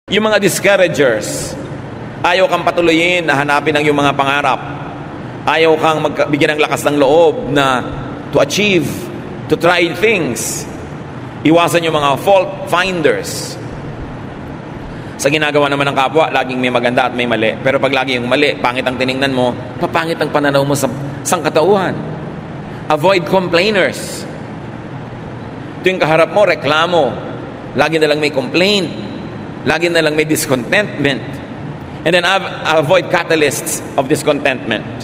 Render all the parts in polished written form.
Yung mga discouragers, ayaw kang patuloyin na hanapin ang iyong mga pangarap. Ayaw kang bigyan ng lakas ng loob na to achieve, to try things. Iwasan yung mga fault finders. Sa ginagawa naman ng kapwa, laging may maganda at may mali. Pero pag lagi yung mali, pangit ang tiningnan mo, papangit ang pananaw mo sa sangkatauhan. Avoid complainers. Tuwing kaharap mo, reklamo. Lagi na lang may complaint. Lagi na lang may discontentment. And then avoid catalysts of discontentment.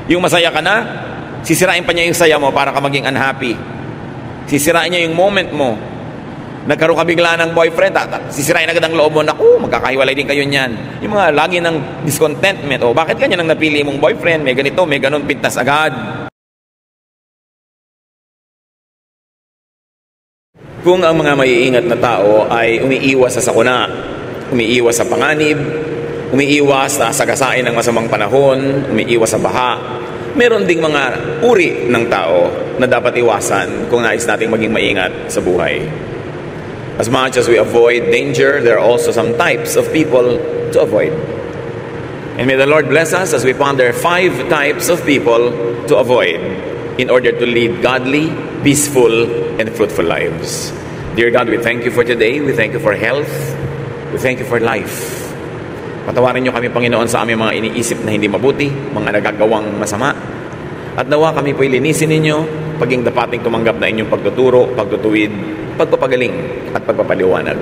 Yung masaya ka na, sisirain pa niya yung saya mo para ka maging unhappy. Sisirain niya yung moment mo. Nagkaroon ka bigla ng boyfriend, sisirain agad ang loob mo, naku, magkakahiwalay din kayo niyan. Yung mga lagi ng discontentment, o bakit ganyan ang napili mong boyfriend, may ganito, may ganun, pintas agad. Kung ang mga maiingat na tao ay umiiwas sa sakuna, umiiwas sa panganib, umiiwas sa sagasaan ng masamang panahon, umiiwas sa baha, meron ding mga uri ng tao na dapat iwasan kung nais nating maging maingat sa buhay. As much as we avoid danger, there are also some types of people to avoid. And may the Lord bless us as we ponder 5 types of people to avoid in order to lead godly, peaceful, and fruitful lives. Dear God, we thank you for today. We thank you for health. We thank you for life. Patawarin niyo kami, Panginoon, sa aming mga iniisip na hindi mabuti, mga nagagawang masama. At nawa kami po'y linisin ninyo, paging dapating tumanggap na inyong pagtuturo, pagtutuwid, pagpapagaling, at pagpapaliwanag.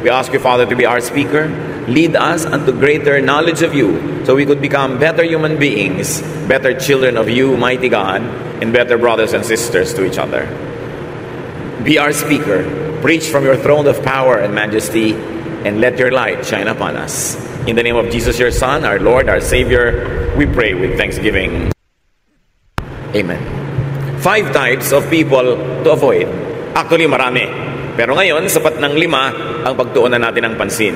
We ask you, Father, to be our speaker. Lead us unto greater knowledge of you, so we could become better human beings, better children of you, mighty God, and better brothers and sisters to each other. Be our speaker. Preach from your throne of power and majesty, and let your light shine upon us. In the name of Jesus, your Son, our Lord, our Savior, we pray with thanksgiving. Amen. 5 types of people to avoid. Actually, marami. Pero ngayon, sapat ng 5 ang pagtuunan natin ng pansin.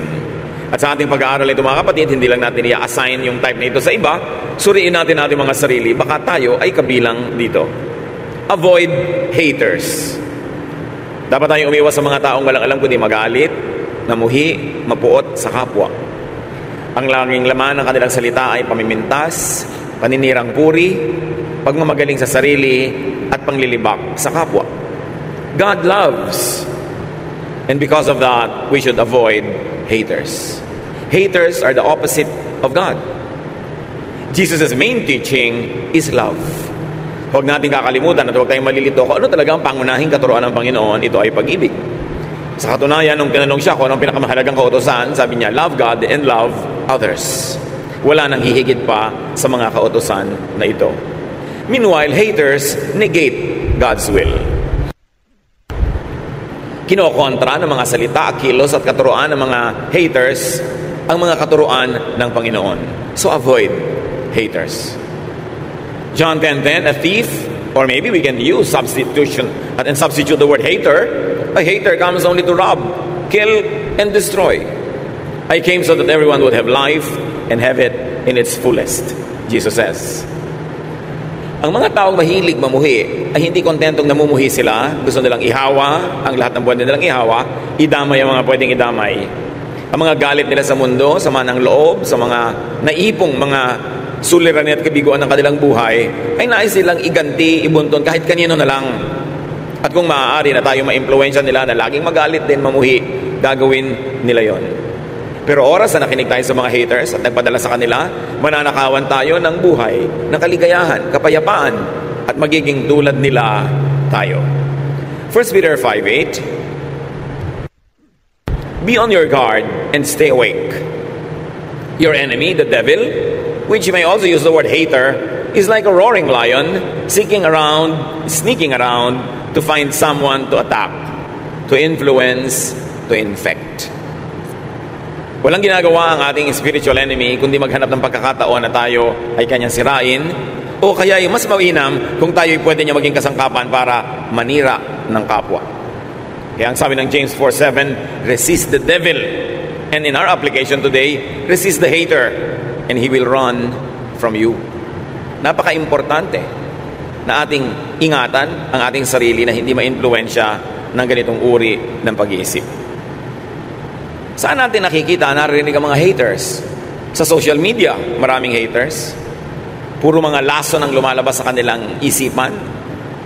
At sa ating pag-aaral ito, mga kapatid, hindi lang natin i-assign yung type na ito sa iba. Suriin natin ating mga sarili. Baka tayo ay kabilang dito. Avoid haters. Dapat tayong umiwas sa mga taong walang alam kundi magalit, namuhi, mapuot sa kapwa. Ang laging laman ng kanilang salita ay pamimintas, paninirang puri, pagmamagaling sa sarili, at panglilibak sa kapwa. God loves. And because of that, we should avoid haters. Haters are the opposite of God. Jesus' main teaching is love. Huwag natin kakalimutan at huwag tayong malilito kung ano talaga ang pangunahing katuruan ng Panginoon, ito ay pag-ibig. Sa katunayan, nung tinanong siya kung anong pinakamahalagang kautusan, sabi niya, love God and love others. Wala nang hihigit pa sa mga kautusan na ito. Meanwhile, haters negate God's will. Kinokontra ng mga salita, kilos at katuruan ng mga haters ang mga katuruan ng Panginoon. So avoid haters. John 10:10, a thief, or maybe we can use substitution and substitute the word hater. A hater comes only to rob, kill, and destroy. I came so that everyone would have life and have it in its fullest, Jesus says. Ang mga taong mahilig mamuhi ay hindi kontentong namumuhi sila. Gusto nilang ihawa ang lahat ng pwede nilang ihawa, idamay ang mga pwedeng idamay. Ang mga galit nila sa mundo, sama ng loob, sa mga naipong mga suliranin at kabiguan ng kanilang buhay, ay nais silang iganti, ibunton kahit kanino na lang. At kung maaari na tayo ma-impluwensya nila na laging magalit din, mamuhi, gagawin nila yon. Pero oras na nakinig tayo sa mga haters at nagpadala sa kanila, mananakawan tayo ng buhay, ng kaligayahan, kapayapaan, at magiging tulad nila tayo. 1 Peter 5:8, be on your guard and stay awake. Your enemy, the devil, which you may also use the word hater, is like a roaring lion, sneaking around to find someone to attack, to influence, to infect. Walang ginagawa ang ating spiritual enemy kundi maghanap ng pagkakataon na tayo ay kanyang sirain, o kaya ay mas mawinam kung tayo ay pwede niya maging kasangkapan para manira ng kapwa. Kaya ang sabi ng James 4:7, resist the devil. And in our application today, resist the hater, and he will run from you. Napaka-importante na ating ingatan ang ating sarili na hindi ma-influensya ng ganitong uri ng pag-iisip. Saan natin nakikita, naririnig ang mga haters? Sa social media, maraming haters. Puro mga lason ang lumalabas sa kanilang isipan.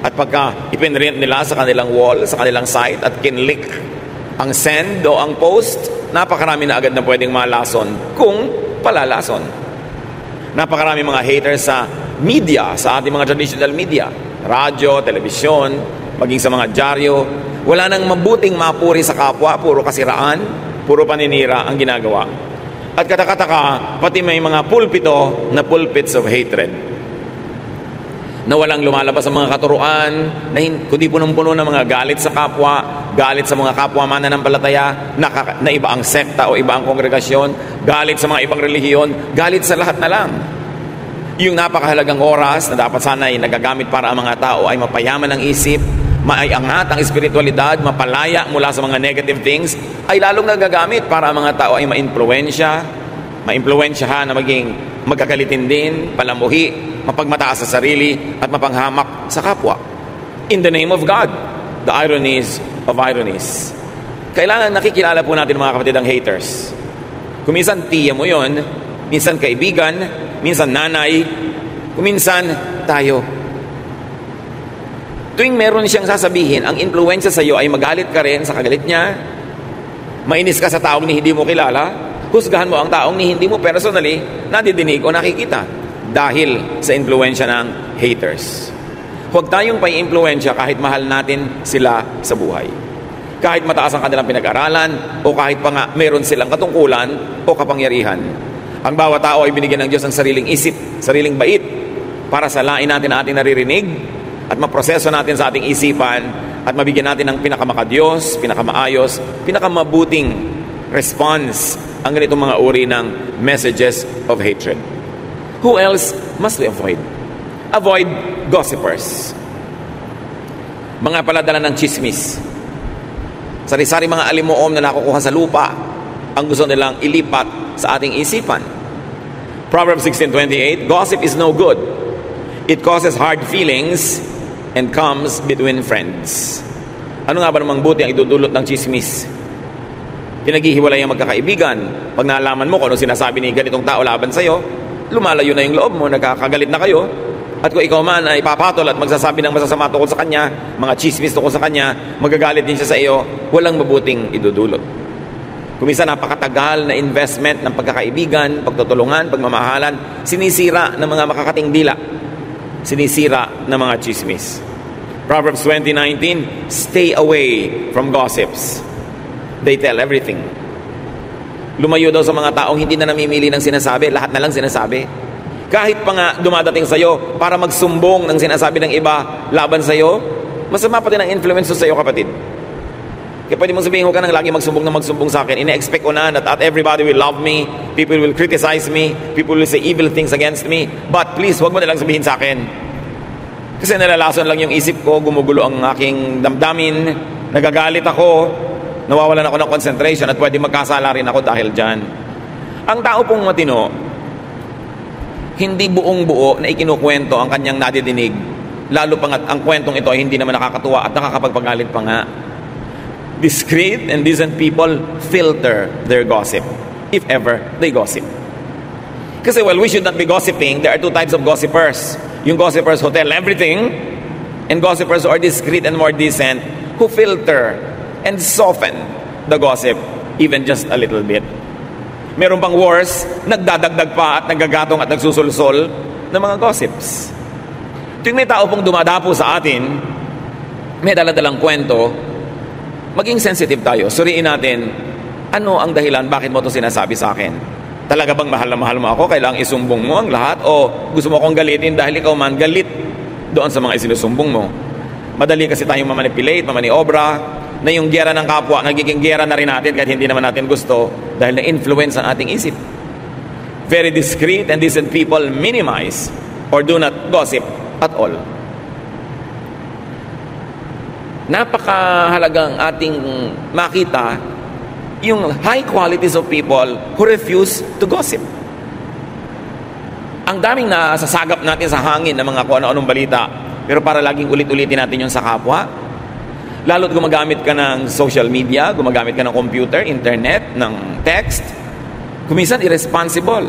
At pagka ipinrint nila sa kanilang wall, sa kanilang site, at kinlik ang send o ang post, napakarami na agad na pwedeng malason kung palalason. Napakarami mga haters sa media, sa ating mga traditional media, radyo, telebisyon, maging sa mga dyaryo. Wala nang mabuting mapuri sa kapwa, puro kasiraan, puro paninira ang ginagawa. At katakataka, pati may mga pulpito na pulpits of hatred, na walang lumalabas sa mga katuruan, na kundi punong-puno ng mga galit sa kapwa, galit sa mga kapwa mananampalataya, na iba ang sekta o iba ang kongregasyon, galit sa mga ibang relihiyon, galit sa lahat na lang. Yung napakahalagang oras na dapat sana ay nagagamit para ang mga tao ay mapayaman ang isip, maiangat ang espiritualidad, mapalaya mula sa mga negative things, ay lalong nagagamit para ang mga tao ay maimpluwensyahan na maging magkagalitin din, palamuhi, mapagmataas sa sarili, at mapanghamak sa kapwa. In the name of God, the ironies of ironies. Kailangan nakikilala po natin mga kapatid ang haters. Kung minsan tiya mo yon, minsan kaibigan, minsan nanay, kung minsan tayo. Tuwing meron siyang sasabihin, ang influensya sa iyo ay magalit ka rin sa kagalit niya, mainis ka sa taong ni hindi mo kilala, husgahan mo ang taong ni hindi mo personally nadidinig o nakikita dahil sa influensya ng haters. Huwag tayong pai-influensya kahit mahal natin sila sa buhay. Kahit mataas ang kanilang pinag-aralan o kahit pa nga meron silang katungkulan o kapangyarihan. Ang bawat tao ay binigyan ng Diyos ng sariling isip, sariling bait para salain natin ang ating naririnig at maproseso natin sa ating isipan at mabigyan natin ng pinakamakadiyos, pinakamaayos, pinakamabuting response ang ganitong mga uri ng messages of hatred. Who else must we avoid? Avoid gossipers. Mga paladala ng chismis. Sari-sari mga alimuom na nakukuha sa lupa ang gusto nilang ilipat sa ating isipan. Proverbs 16:28, gossip is no good. It causes hard feelings and comes between friends. Ano nga ba namang buti ang idudulot ng chismis? Pinaghihiwalay ang magkakaibigan. Pag nalaman mo kung ano sinasabi ni ganitong tao laban sa'yo, lumalayo na yung loob mo, nagkakagalit na kayo. At kung ikaw man ay papatol at magsasabi ng masasama tungkol sa kanya, mga chismis tungkol sa kanya, magagalit din siya sa iyo, walang mabuting idudulot. Kung minsan napakatagal na investment ng pagkakaibigan, pagtutulungan, pagmamahalan, sinisira ng mga makakating dila, sinisira ng mga chismis. Proverbs 20:19, stay away from gossips. They tell everything. Lumayo daw sa mga taong hindi na namimili ng sinasabi, lahat na lang sinasabi. Kahit pa nga dumadating sa'yo para magsumbong ng sinasabi ng iba laban sa'yo, masama pa din ang influence sa'yo, kapatid. Kaya pwede mong sabihin, huwag ka nang lagi magsumbong sa akin. Ina-expect ko na that everybody will love me, people will criticize me, people will say evil things against me, but please, huwag mo na lang sabihin sa akin. Kasi nalalason lang yung isip ko, gumugulo ang aking damdamin, nagagalit ako, nawawalan ako ng concentration at pwede magkasala rin ako dahil dyan. Ang tao pong matino, hindi buong buo na ikinukwento ang kanyang nadidinig, lalo pa nga ang kwentong ito ay hindi naman nakakatuwa at nakakapagpagalit pa nga. Discreet and decent people filter their gossip, if ever they gossip. Kasi we should not be gossiping. There are two types of gossipers. Yung gossipers who tell everything, and gossipers who are discreet and more decent, who filter and soften the gossip even just a little bit. Meron pang worse, nagdadagdag pa at nagagatong at nagsusulsol ng mga gossips. Tuwing may tao pong dumadapo sa atin, may daladalang kwento, maging sensitive tayo. Suriin natin, ano ang dahilan, bakit mo ito sinasabi sa akin? Talaga bang mahal na mahal mo ako, kailangang isumbong mo ang lahat? O gusto mo akong galitin dahil ikaw man galit doon sa mga isinusumbong mo? Madali kasi tayong mamanipulate, mamaniobra, na yung gera ng kapwa, nagiging gera na rin natin kahit hindi naman natin gusto dahil na-influence ang ating isip. Very discreet and decent people minimize or do not gossip at all. Napakahalagang ating makita yung high qualities of people who refuse to gossip. Ang daming nasasagap natin sa hangin ng mga kung ano-anong balita, pero para laging ulit-ulitin natin yung sa kapwa. Lalo't gumagamit ka ng social media, gumagamit ka ng computer, internet, ng text. Kuminsan irresponsible.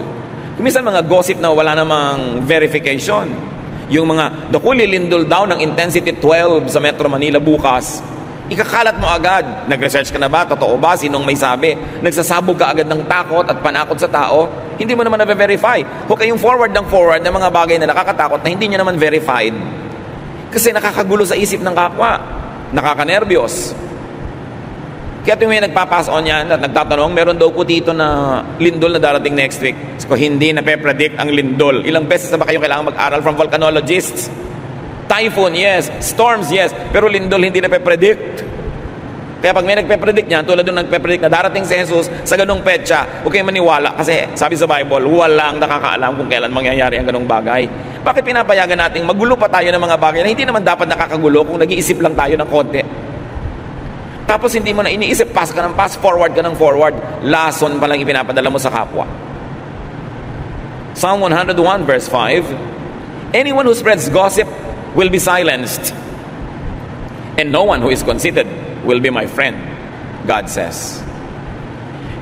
Kuminsan mga gossip na wala namang verification. Yung mga, naku, lilindol daw ng intensity 12 sa Metro Manila bukas. Ikakalat mo agad. Nag-research ka na ba? Totoo ba? Sinong may sabi? Nagsasabog ka agad ng takot at panakot sa tao. Hindi mo naman na-verify. Huwag kayong forward ng mga bagay na nakakatakot na hindi nyo naman verified. Kasi nakakagulo sa isip ng kapwa. Nakakanerbiyos. Kaya tuwing may nagpapass on yan at nagtatanong, meron daw po dito na lindol na darating next week. So, hindi na pe-predict ang lindol. Ilang beses na ba kayo kailangan mag-aral from volcanologists? Typhoon, yes. Storms, yes. Pero lindol, hindi na pe-predict. Kaya pag may nagpe-predict niyan, tulad nung nagpe-predict na darating si Jesus sa ganung petsa, huwag kayong maniwala. Kasi sabi sa Bible, walang nakakaalam kung kailan mangyayari ang ganung bagay. Bakit pinapayagan natin magulo pa tayo ng mga bagay na hindi naman dapat nakakagulo kung nag-iisip lang tayo ng konti? Tapos hindi mo na iniisip, pass ka ng pass, forward ka ng forward. Lason pa lang ipinapadala mo sa kapwa. Psalm 101 verse 5, anyone who spreads gossip will be silenced, and no one who is conceited will be my friend, God says.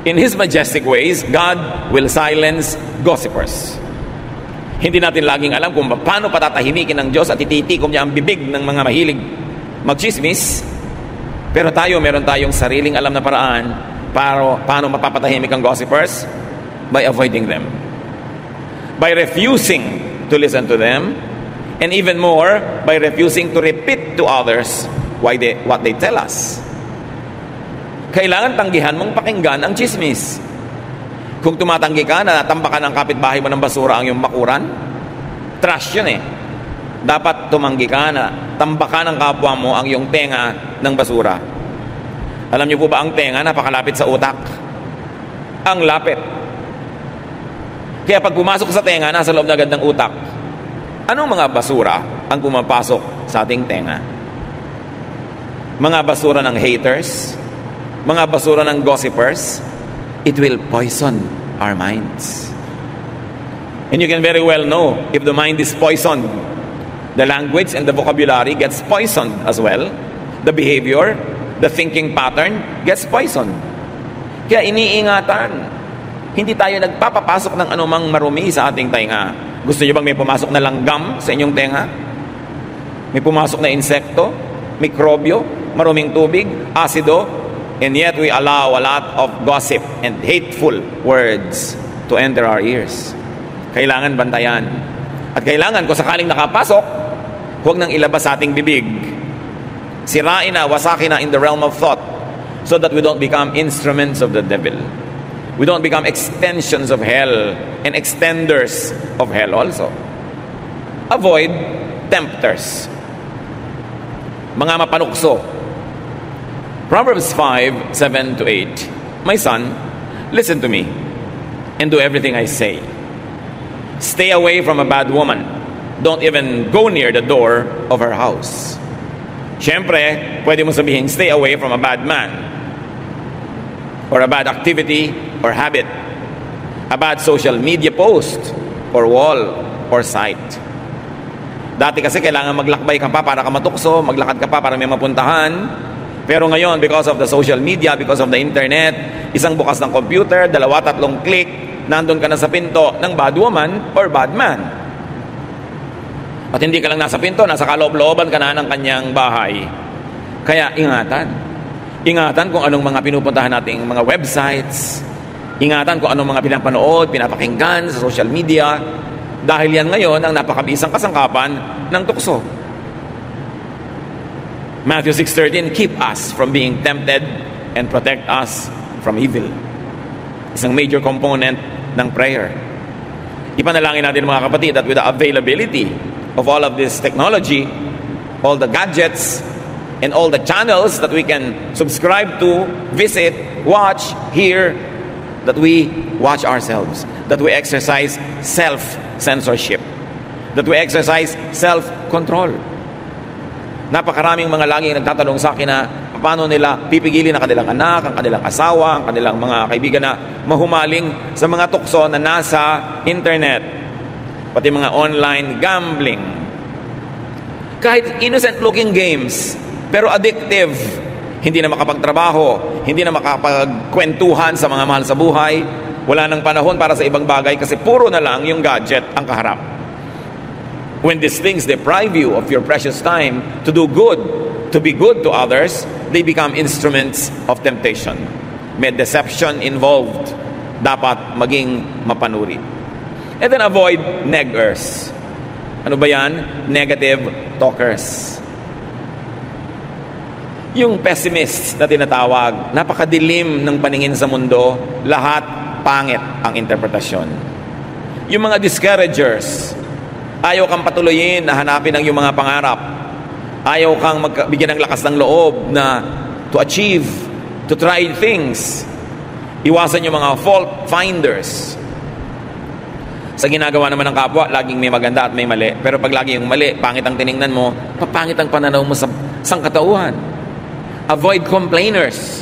In His majestic ways, God will silence gossipers. Hindi natin laging alam kung paano patatahimikin ng Diyos at ititikom niya ang bibig ng mga mahilig magchismis. Pero meron tayong sariling alam na paraan para paano mapapatahimik ang gossipers? By avoiding them. By refusing to listen to them. And even more, by refusing to repeat to others what they tell us. Kailangan tanggihan mong pakinggan ang chismis. Kung tumatanggi ka na tambakan ng kapitbahay mo ng basura ang iyong bakuran, trash yun eh. Dapat tumanggi ka na tambakan ng kapwa mo ang iyong tenga ng basura. Alam niyo po ba ang tenga napakalapit sa utak? Ang lapit. Kaya pag pumasok sa tenga, nasa loob na agad ng utak. Anong mga basura ang pumapasok sa ating tenga? Mga basura ng haters, mga basura ng gossipers, it will poison our minds. And you can very well know if the mind is poisoned. The language and the vocabulary gets poisoned as well. The behavior, the thinking pattern gets poisoned. Kaya iniingatan. Hindi tayo nagpapapasok ng anumang marumi sa ating tenga. Gusto niyo bang may pumasok na langgam sa inyong tenga? May pumasok na insekto, mikrobyo, maruming tubig, asido, and yet we allow a lot of gossip and hateful words to enter our ears. Kailangan bantayan. At kailangan kung sakaling nakapasok, huwag nang ilabas sa ating bibig. Sirain na, wasakin na in the realm of thought so that we don't become instruments of the devil. We don't become extensions of hell and extenders of hell also. Avoid tempters. Mga mapanukso. Proverbs 5:7-8. My son, listen to me and do everything I say. Stay away from a bad woman. Don't even go near the door of her house. Siyempre, pwede mo sabihin, stay away from a bad man or a bad activity or habit, a bad social media post or wall or site. Dati kasi kailangan maglakbay ka pa para ka matukso, maglakad ka pa para may mapuntahan. Pero ngayon, because of the social media, because of the internet, isang bukas ng computer, 2-3 click, nandun ka na sa pinto ng bad woman or bad man. At hindi ka lang nasa pinto, nasa kaloob-looban ka na ng kanyang bahay. Kaya ingatan. Ingatan kung anong mga pinupuntahan nating mga websites. Ingatan kung anong mga pinapanood, pinapakinggan sa social media. Dahil yan ngayon ang napakabisang kasangkapan ng tukso. Matthew 6:13, keep us from being tempted and protect us from evil. Isang major component ng prayer. Ipanalangin natin mga kapatid that with the availability of all of this technology, all the gadgets, and all the channels that we can subscribe to, visit, watch, hear, that we watch ourselves, that we exercise self-censorship, that we exercise self-control. Napakaraming mga laging nagtatanong sa akin na paano nila pipigilin ang kanilang anak, ang kanilang asawa, ang kanilang mga kaibigan na mahumaling sa mga tukso na nasa internet, pati mga online gambling. Kahit innocent looking games, Pero addictive. Hindi na makapagtrabaho, hindi na makapagkwentuhan sa mga mahal sa buhay, wala nang panahon para sa ibang bagay kasi puro na lang yung gadget ang kaharap. When these things deprive you of your precious time to do good, to be good to others, they become instruments of temptation. May deception involved. Dapat maging mapanuri. And then avoid neggers. Ano ba yan? Negative talkers. Yung pessimist na tinatawag, napakadilim ng paningin sa mundo, lahat pangit ang interpretasyon. Yung mga discouragers, ayaw kang patuloyin na hanapin ang iyong mga pangarap. Ayaw kang bigyan ng lakas ng loob na to achieve, to try things. Iwasan yung mga fault finders. Sa ginagawa naman ng kapwa, laging may maganda at may mali. Pero pag lagi yung mali, pangit ang tiningnan mo, papangit ang pananaw mo sa sangkatauhan. Avoid complainers.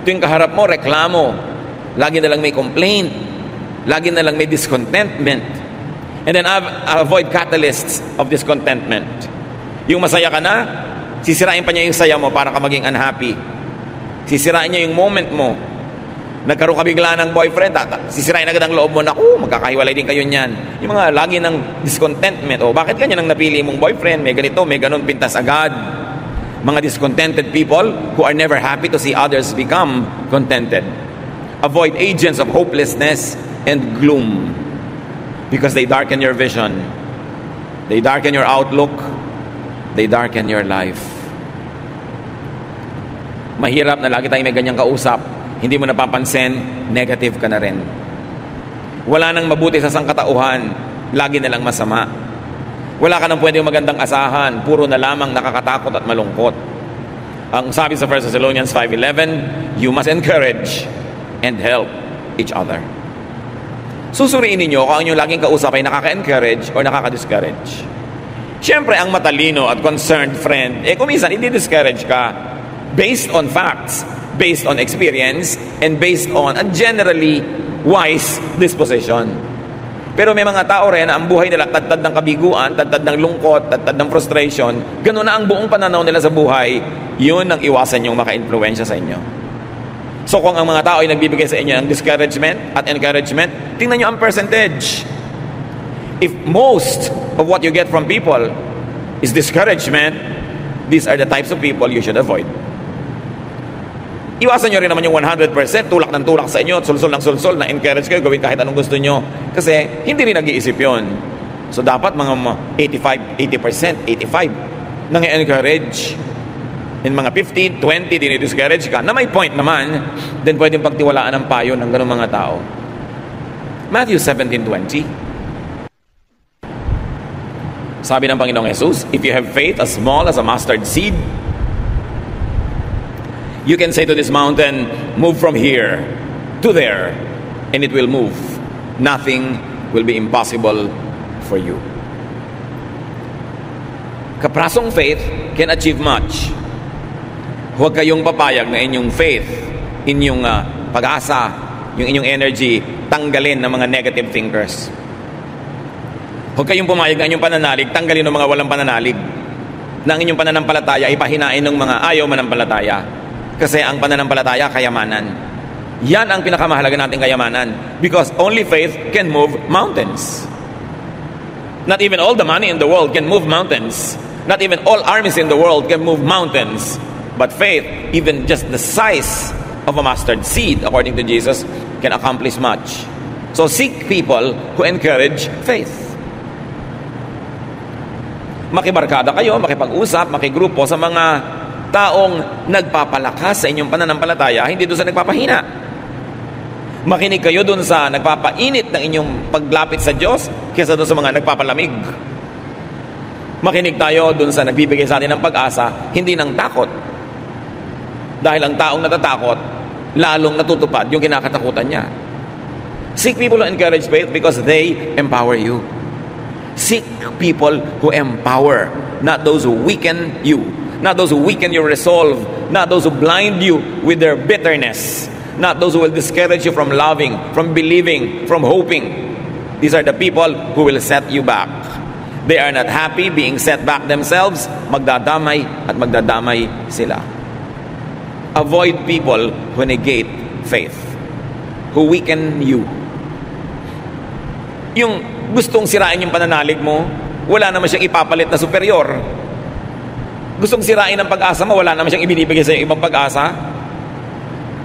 Tuwing kaharap mo, reklamo. Lagi na lang may complaint. Lagi na lang may discontentment. And then avoid catalysts of discontentment. Yung masaya ka na, sisirain pa niya yung saya mo para ka maging unhappy. Sisirain niya yung moment mo. Nagkaroon ka bigla ng boyfriend, sisirain agad ang loob mo, naku, magkakahiwalay din kayo niyan. Yung mga lagi ng discontentment, bakit ganyan ang napili mong boyfriend? May ganito, may ganun, pintas agad. Mga discontented people who are never happy to see others become contented. Avoid agents of hopelessness and gloom because they darken your vision. They darken your outlook. They darken your life. Mahirap na lagi tayong may ganyang kausap. Hindi mo napapansin, negative ka na rin. Wala nang mabuti sa sangkatauhan. Lagi na lang masama. Wala ka nang pwedeng magandang asahan. Puro na lamang nakakatakot at malungkot. Ang sabi sa 1 Thessalonians 5:11, you must encourage and help each other. Susuriin ninyo kung ang inyong laging kausap ay nakaka-encourage o nakaka-discourage. Siyempre, ang matalino at concerned friend, kung minsan, hindi discourage ka based on facts, based on experience, and based on a generally wise disposition. Pero may mga tao rin na ang buhay nila tad-tad ng kabiguan, tad-tad ng lungkot, tad-tad ng frustration. Ganun na ang buong pananaw nila sa buhay. Yun ang iwasan yung maka-influensya sa inyo. So kung ang mga tao ay nagbibigay sa inyo ng discouragement at encouragement, tingnan nyo ang percentage. If most of what you get from people is discouragement, these are the types of people you should avoid. Iwasan nyo rin naman yung 100% tulak ng tulak sa inyo at sulsol ng sulsol na encourage kayo gawin kahit anong gusto nyo kasi hindi rin nag-iisip yun. So dapat mga 80%, 85 nang i-encourage. In mga 15, 20 dinidiscourage ka na may point naman, then pwedeng pagtiwalaan ng payo ng ganung mga tao. Matthew 17:20, sabi ng Panginoong Jesus, if you have faith as small as a mustard seed, you can say to this mountain, move from here to there, and it will move. Nothing will be impossible for you. Kaprasong faith can achieve much. Huwag kayong papayag na inyong faith, inyong pag-asa, yung inyong energy, tanggalin ng mga negative thinkers. Huwag kayong pumayag na inyong pananalig, tanggalin ng mga walang pananalig. Na ang inyong pananampalataya, ipahinain ng mga ayaw manampalataya. Kasi ang pananampalataya, kayamanan. Yan ang pinakamahalaga nating kayamanan. Because only faith can move mountains. Not even all the money in the world can move mountains. Not even all armies in the world can move mountains. But faith, even just the size of a mustard seed, according to Jesus, can accomplish much. So seek people who encourage faith. Makibarkada kayo, makipag-usap, makigrupo sa mga taong nagpapalakas sa inyong pananampalataya, hindi doon sa nagpapahina. Makinig kayo doon sa nagpapainit ng inyong paglapit sa Diyos kaysa doon sa mga nagpapalamig. Makinig tayo doon sa nagbibigay sa atin ng pag-asa, hindi ng takot. Dahil ang taong natatakot, lalong natutupad yung kinakatakutan niya. Seek people who encourage faith because they empower you. Seek people who empower, not those who weaken you. Not those who weaken your resolve. Not those who blind you with their bitterness. Not those who will discourage you from loving, from believing, from hoping. These are the people who will set you back. They are not happy being set back themselves. Magdadamay at magdadamay sila. Avoid people who negate faith, who weaken you. Yung gustong sirain yung pananalig mo, wala naman siyang ipapalit na superior. Gustong sirain ang pag-asa mo, wala naman siyang ibinibigay sa ibang pag-asa.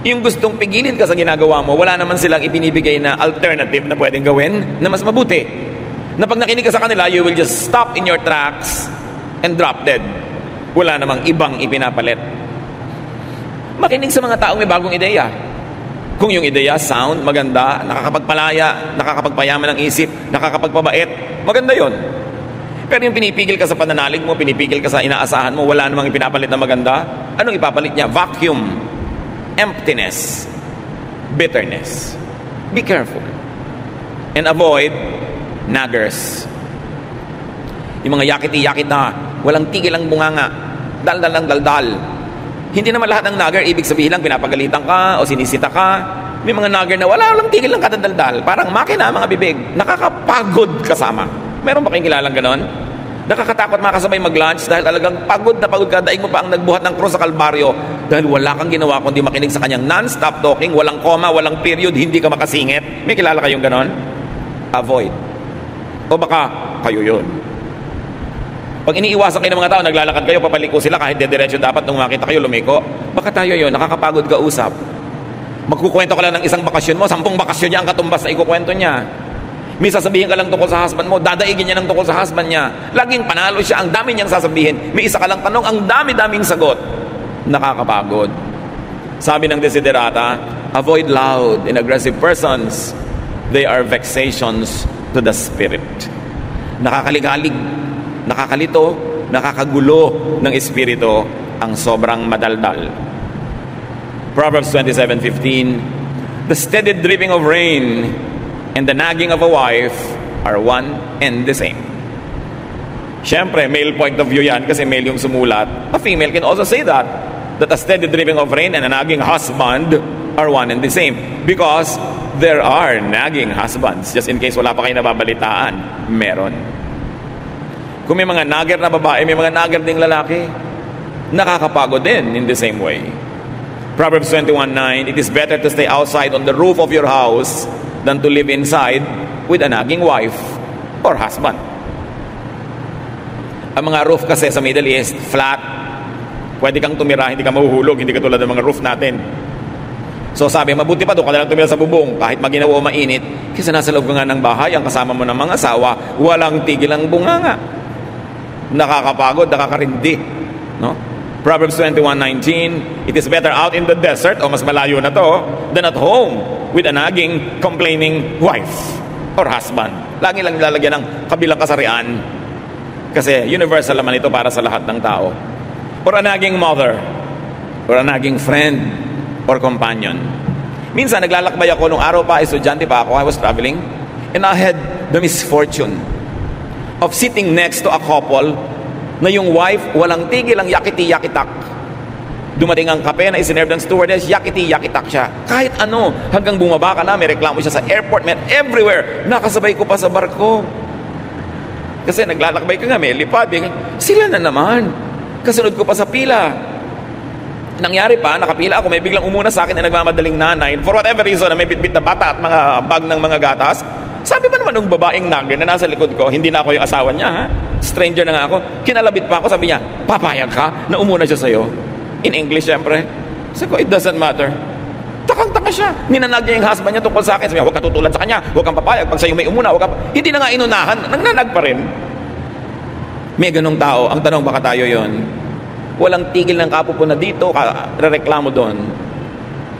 Yung gustong pigilin ka sa ginagawa mo, wala naman silang ibinibigay na alternative na pwedeng gawin na mas mabuti. Na pag nakinig ka sa kanila, you will just stop in your tracks and drop dead. Wala namang ibang ipinapalit. Makinig sa mga taong may bagong ideya. Kung yung ideya sound, maganda, nakakapagpalaya, nakakapagpayaman ng isip, nakakapagpabait, maganda yon. Pero yung pinipigil ka sa pananalig mo, pinipigil ka sa inaasahan mo, wala namang ipinapalit na maganda, anong ipapalit niya? Vacuum, emptiness, bitterness. Be careful. And avoid naggers. Yung mga yakiti-yakit na walang tigil ang bunganga, daldal ang daldal. Hindi naman lahat ng nagger ibig sabihin lang pinapagalitan ka o sinisita ka. May mga nagger na walang tigil lang kadaldal. Parang makina, mga bibig. Nakakapagod kasama. Meron ba kayong kilalang ganon? Nakakatakot makasabay mag-lunch dahil talagang pagod na pagod ka. Daig mo pa ang nagbuhat ng krus sa Kalbaryo dahil wala kang ginawa kundi makinig sa kanyang non-stop talking, walang comma, walang period, hindi ka makasingit. May kilala kayong ganon? Avoid. O baka kayo yun. Pag iniiwasan kayo ng mga tao, naglalakad kayo, papaliko sila kahit dediretso dapat nung makita kayo lumiko. Baka tayo yun, nakakapagod ka usap. Magkukwento ka lang ng isang bakasyon mo, 10 bakasyon niya ang katumbas na ikukwento niya. May sasabihin ka lang tungkol sa husband mo, dadaigin niya ng tungkol sa husband niya. Laging panalo siya, ang dami niyang sasabihin. May isa ka lang tanong, ang dami-daming sagot. Nakakapagod. Sabi ng Desiderata, avoid loud and aggressive persons. They are vexations to the spirit. Nakakaligalig, nakakalito, nakakagulo ng espiritu ang sobrang madaldal. Proverbs 27:15, the steady dripping of rain and the nagging of a wife are one and the same. Siyempre, male point of view yan kasi male yung sumulat. A female can also say that a steady dripping of rain and a nagging husband are one and the same. Because there are nagging husbands. Just in case wala pa kayo nababalitaan, meron. Kung may mga nagger na babae, may mga nagger ding lalaki, nakakapagod din in the same way. Proverbs 21:9, it is better to stay outside on the roof of your house than to live inside with a nagging wife or husband. Ang mga roof kasi sa Middle East, flat. Pwede kang tumira, hindi ka mahuhulog, hindi katulad ng mga roof natin. So sabi, mabuti pa doon ka na lang tumira sa bubong kahit maginawa o mainit kasi nasa loob ka nga ng bahay, ang kasama mo ng mga asawa, walang tigil ang bunganga. Nakakapagod, nakakarindi. No? Proverbs 21:19, it is better out in the desert, o mas malayo na to, than at home with a nagging, complaining wife or husband. Lagi lang lalagyan ng kabilang kasarian kasi universal naman ito para sa lahat ng tao. Or a nagging mother, or a nagging friend, or companion. Minsan, naglalakbay ako nung araw pa, estudyante pa ako, I was traveling, and I had the misfortune of sitting next to a couple na yung wife, walang tigil ang yakiti-yakitak. Dumating ang kape na isinerve ng stewardess, yakiti-yakitak siya. Kahit ano, hanggang bumaba ka na, may reklamo siya sa airport, man, everywhere. Nakasabay ko pa sa barko. Kasi naglalakbay ka nga, may lipad. Sila na naman. Kasunod ko pa sa pila. Nangyari pa, nakapila ako, may biglang umuna sa akin na nagmamadaling nanay. For whatever reason, na may bitbit na bata at mga bag ng mga gatas. Sabi pa naman ng babaeng nagger na nasa likod ko, hindi na ako yung asawa niya, ha? Stranger na nga ako. Kinalabit pa ako, sabi niya, papayag ka na umuna siya sa'yo. In English, syempre. Sabi ko, it doesn't matter. Takang-taka siya. Ninanag niya yung husband niya tungkol sa akin. Sabi niya, huwag ka tutulad sa kanya, huwag kang papayag. Pag sa'yo may umuna, huwag ka... Hindi na nga inunahan, nagnanag pa rin. May ganong tao. Ang tanong, baka tayo yon. Walang tigil ng kapupo na dito, reklamo doon.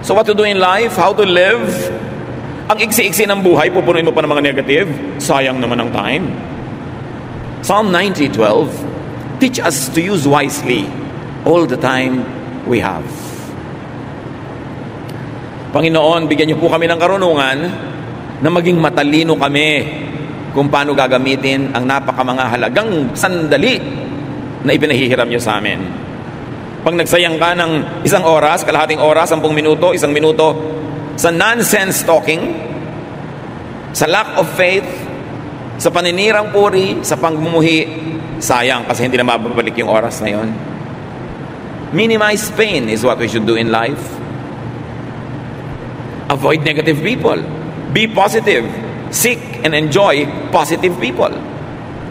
So what to do in life? How to live? Ang iksi-iksi ng buhay, pupunuin mo pa ng mga negative. Sayang naman ang time. Psalm 90:12, teach us to use wisely all the time we have. Panginoon, bigyan niyo po kami ng karunungan na maging matalino kami kung paano gagamitin ang napakamanga halagang sandali na ipinahihiram niyo sa amin. Pag nagsayang ka ng 1 oras, kalahating oras, 10 minuto, 1 minuto, sa nonsense talking, sa lack of faith, sa paninirang puri, sa pagmumuhi, sayang kasi hindi na mababalik yung oras na yon. Minimize pain is what we should do in life. Avoid negative people. Be positive. Seek and enjoy positive people.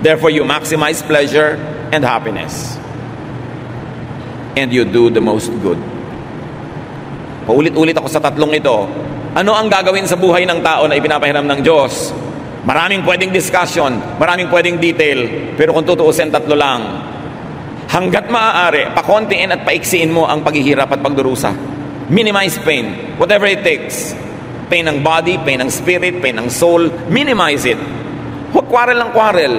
Therefore, you maximize pleasure and happiness. And you do the most good. Paulit-ulit ako sa tatlong ito. Ano ang gagawin sa buhay ng tao na ipinapahiram ng Diyos? Maraming pwedeng discussion, maraming pwedeng detail, pero kung tutuusin, tatlo lang. Hanggat maaari, pakontiin at paiksiin mo ang paghihirap at pagdurusa. Minimize pain, whatever it takes. Pain ng body, pain ng spirit, pain ng soul, minimize it. Huwag quarrel ng quarrel.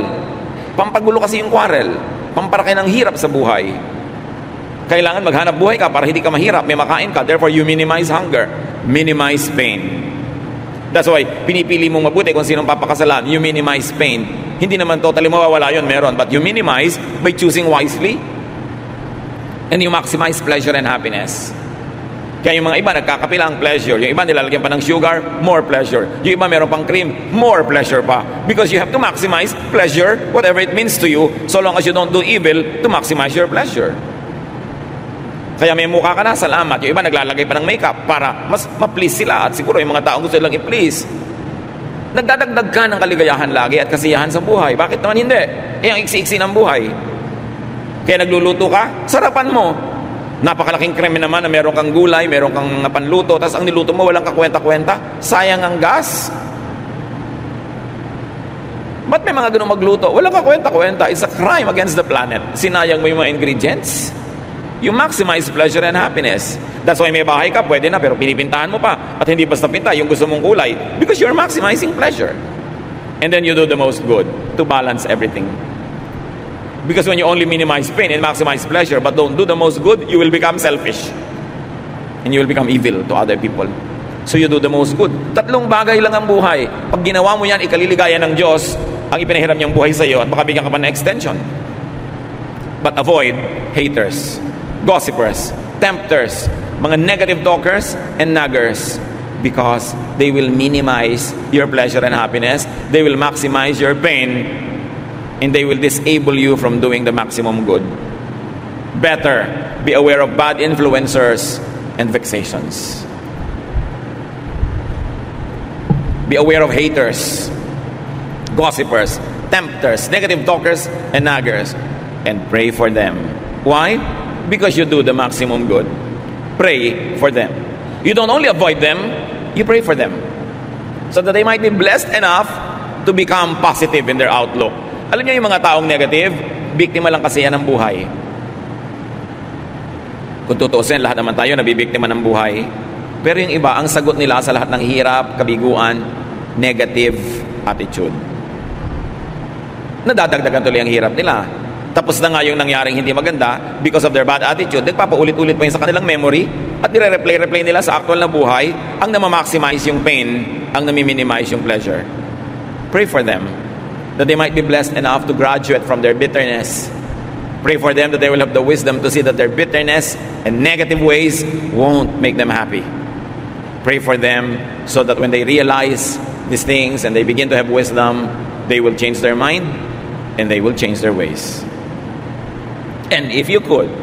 Pampagulo kasi yung quarrel. Pamparaki ng hirap sa buhay. Kailangan maghanap buhay ka para hindi ka mahirap, may makain ka. Therefore, you minimize hunger. Minimize pain. That's why, pinipili mong mabuti kung sinong papakasalan. You minimize pain. Hindi naman totally mawawala yun, meron. But you minimize by choosing wisely. And you maximize pleasure and happiness. Kaya yung mga iba nagkakapilang pleasure. Yung iba nilalagyan pa ng sugar, more pleasure. Yung iba meron pang cream, more pleasure pa. Because you have to maximize pleasure, whatever it means to you, so long as you don't do evil to maximize your pleasure. Kaya may mukha ka na, salamat. Yung iba naglalagay pa ng makeup para mas ma-please sila. At siguro yung mga taong gusto nilang i-please. Nagdadagdag ka ng kaligayahan lagi at kasiyahan sa buhay. Bakit naman hindi? Ang iksi-iksi ng buhay. Kaya nagluluto ka, sarapan mo. Napakalaking kreme naman na meron kang gulay, meron kang napanluto, tapos ang niluto mo walang kakwenta-kwenta. Sayang ang gas. Ba't may mga ganun magluto? Walang kakwenta-kwenta. It's a crime against the planet. Sinayang mo yung mga ingredients. You maximize pleasure and happiness. That's why may bahay ka, pwede na, pero pinipintahan mo pa. At hindi basta pinta, yung gusto mong kulay. Because you're maximizing pleasure. And then you do the most good to balance everything. Because when you only minimize pain and maximize pleasure, but don't do the most good, you will become selfish. And you will become evil to other people. So you do the most good. Tatlong bagay lang ang buhay. Pag ginawa mo yan, ikaliligaya ng Diyos ang ipinahiram niyang buhay sa iyo at baka bigyan ka pa ng extension. But avoid haters, gossipers, tempters, mga negative talkers and naggers, because they will minimize your pleasure and happiness, they will maximize your pain, and they will disable you from doing the maximum good. Better be aware of bad influencers and vexations. Be aware of haters, gossipers, tempters, negative talkers, and naggers, and pray for them. Why? Because you do the maximum good. Pray for them. You don't only avoid them, you pray for them. So that they might be blessed enough to become positive in their outlook. Alam niyo yung mga taong negative, biktima lang kasi yan ng buhay. Kung tutuusin, lahat naman tayo nabibiktima ng buhay. Pero yung iba, ang sagot nila sa lahat ng hirap, kabiguan, negative attitude. Nadadagdagan tuloy ang hirap nila. Tapos na nga yung nangyaring hindi maganda because of their bad attitude. Nagpapaulit-ulit pa yun sa kanilang memory at nire-replay nila sa actual na buhay ang namamaximize yung pain, ang nami-minimize yung pleasure. Pray for them that they might be blessed enough to graduate from their bitterness. Pray for them that they will have the wisdom to see that their bitterness and negative ways won't make them happy. Pray for them so that when they realize these things and they begin to have wisdom, they will change their mind and they will change their ways. And if you could,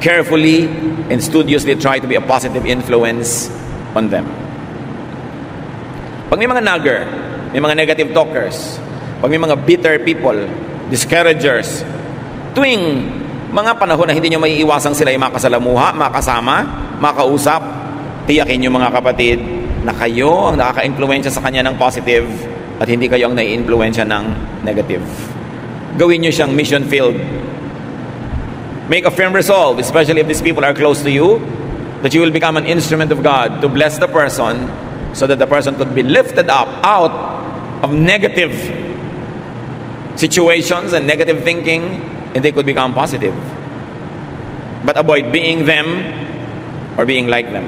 carefully and studiously try to be a positive influence on them. Pag may mga nagger, may mga negative talkers, pag may mga bitter people, discouragers, tuwing mga panahon na hindi nyo maiiwasang sila ay makasalamuha, makasama, makausap, tiyakin nyo mga kapatid na kayo ang nakaka-influensya sa kanya ng positive at hindi kayo ang nai-influensya ng negative. Gawin nyo siyang mission field. Make a firm resolve, especially if these people are close to you, that you will become an instrument of God to bless the person so that the person could be lifted up out of negative situations and negative thinking, and they could become positive. But avoid being them or being like them.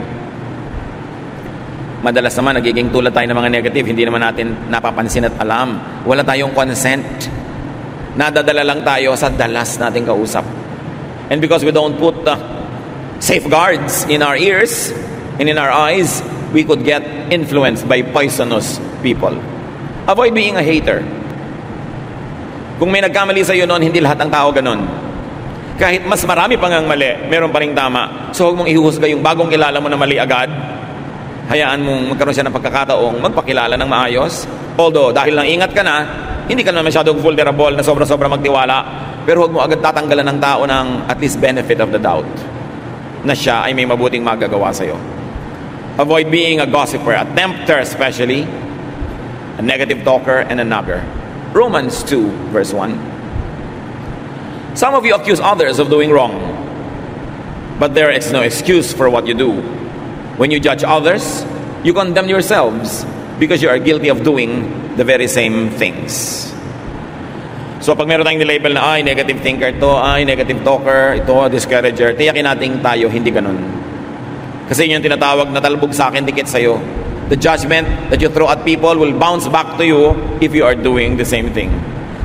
Madalas naman nagiging tulad tayo ng mga negative, hindi naman natin napapansin at alam. Wala tayong consent. Nadadala lang tayo sa dalas nating kausap. And because we don't put safeguards in our ears and in our eyes, we could get influenced by poisonous people. Avoid being a hater. Kung may nagkamali sa iyo noon, hindi lahat ng tao ganon. Kahit mas marami pang ang mali, meron pa ring tama. So huwag mong ihuhusga yung bagong kilala mo na mali agad. Hayaan mong magkaroon siya ng pagkakataong magpakilala ng maayos. Although, dahil lang ingat ka na, hindi ka naman masyadong vulnerable na sobra-sobra magtiwala. Pero huwag mo agad tatanggalan ng tao ng at least benefit of the doubt na siya ay may mabuting magagawa sa iyo. Avoid being a gossiper, a tempter especially, a negative talker, and a nagger. Romans 2 verse 1. Some of you accuse others of doing wrong, but there is no excuse for what you do. When you judge others, you condemn yourselves because you are guilty of doing the very same things. So pag meron tayong nilabel na, ay, negative thinker to, ay, negative talker, ito, discourager, tiyakin natin tayo, hindi ganun. Kasi yun yung tinatawag na talbog sa akin, dikit sa'yo. The judgment that you throw at people will bounce back to you if you are doing the same thing.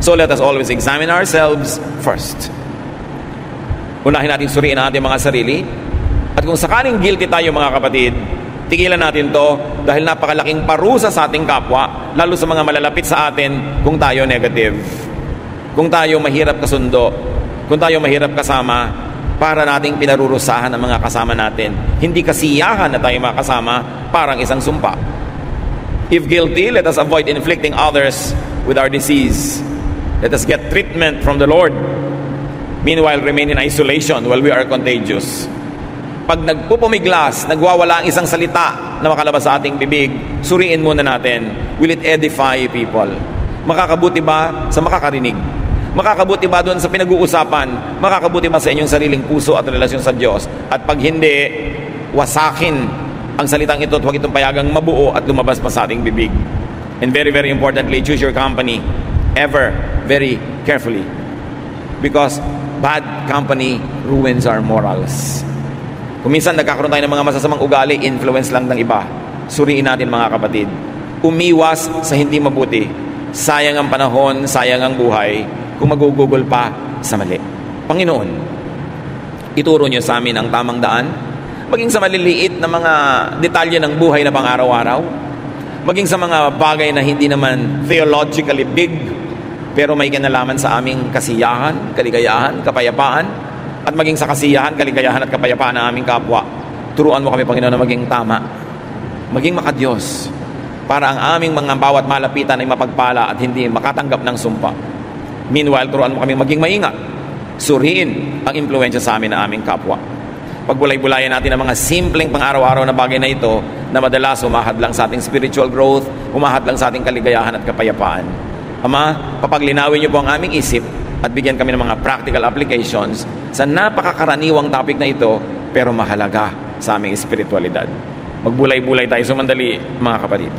So let us always examine ourselves first. Unahin natin suriin ang ating mga sarili. At kung sakaling guilty tayo mga kapatid, tigilan natin to dahil napakalaking parusa sa ating kapwa, lalo sa mga malalapit sa atin kung tayo negative. Kung tayo mahirap kasundo, kung tayo mahirap kasama, para nating pinarurusahan ang mga kasama natin. Hindi kasiyahan na tayo makasama, parang isang sumpa. If guilty, let us avoid inflicting others with our disease. Let us get treatment from the Lord. Meanwhile, remain in isolation while we are contagious. Pag nagpupumiglas, nagwawala ang isang salita na makalabas sa ating bibig, suriin muna natin, will it edify people? Makakabuti ba sa makakarinig? Makakabuti ba doon sa pinag-uusapan? Makakabuti ba sa inyong sariling puso at relasyon sa Diyos? At pag hindi, wasakin ang salitang ito at huwag itong payagang mabuo at lumabas pa sa ating bibig. And very, very importantly, choose your company ever very carefully. Because bad company ruins our morals. Kung minsan nagkakaroon tayo ng mga masasamang ugali, influence lang ng iba. Suriin natin mga kapatid. Umiwas sa hindi mabuti. Sayang ang panahon, sayang ang buhay kung magugugol pa sa mali. Panginoon, ituro niyo sa amin ang tamang daan, maging sa maliliit na mga detalye ng buhay na pang-araw-araw, maging sa mga bagay na hindi naman theologically big, pero may kinalaman sa aming kasiyahan, kaligayahan, kapayapaan, at maging sa kasiyahan, kaligayahan at kapayapaan ng aming kapwa. Turuan mo kami, Panginoon, na maging tama, maging makadiyos, para ang aming mga bawat malapitan ay mapagpala at hindi makatanggap ng sumpa. Meanwhile, turuan mo kami maging maingat. Suriin ang impluensya sa amin ng aming kapwa. Pagbulay-bulayan natin ang mga simpleng pang-araw-araw na bagay na ito na madalas umahad lang sa ating spiritual growth, umahad lang sa ating kaligayahan at kapayapaan. Ama, papaglinawin niyo po ang aming isip at bigyan kami ng mga practical applications sa napakakaraniwang topic na ito pero mahalaga sa aming espiritualidad. Magbulay-bulay tayo sumandali, mga kapatid.